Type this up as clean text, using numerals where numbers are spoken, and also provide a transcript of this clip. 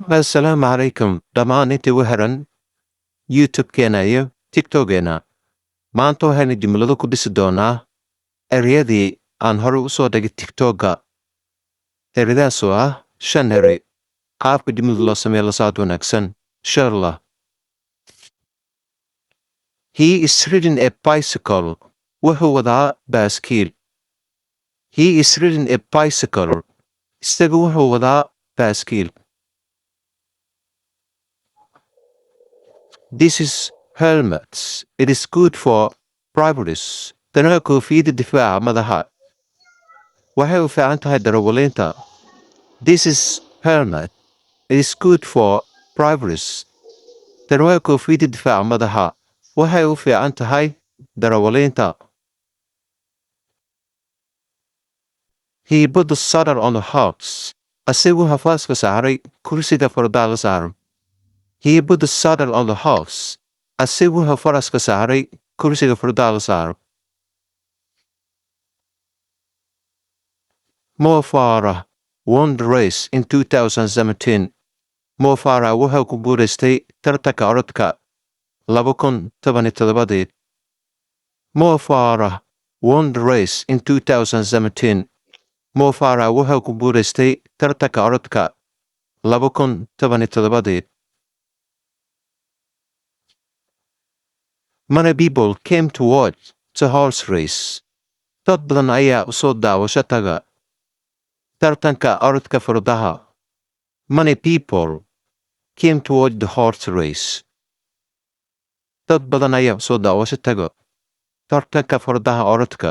Assalaamu calaykum dhammaan intii u xiran YouTube-keena iyo TikTok-geena. Maanta waxaynu jumlado ku dhisi doonaa ereyadii aan hore u soo dhigay TikTok-ga. Ereyadaas oo ah 5 erey. Qaabka jumlada loo sameeyo la socod wanaagsan. Insha Allah. He is riding a bicycle. Wuxuu wadaa baaskiil. He is riding a bicycle. Isagu wuxuu wadaa baaskiil. This is helmets. It is good for privates. Tani waa koofiyadda difaaca madaxa. Waxay u fiican tahay darawaliinta. This is helmet. It is good for privates. Tani waa koofiyadda difaaca madaxa. Waxay u fiican tahay darawaliinta. He put the saddle on the horse. Asigu hafaaska saaray kursiga fardaha la saaran. He put the saddle on the horse. Asigu hafaraska saaray kursiga fardaha la saaran. Mo Farah won the race in 2017. Mo Farah wuxuu ku guuleystay tartanka orodka 2017. Mo Farah won the race in 2017. Mo Farah wuxuu ku guuleystay tartanka orodka 2017. Many people came to watch the horse race. Dad badan ayaa u soo daawasho taga tartanka orodka fardaha. Many people came to watch the horse race. Dad badan ayaa u soo daawasho taga tartanka fardaha orodka.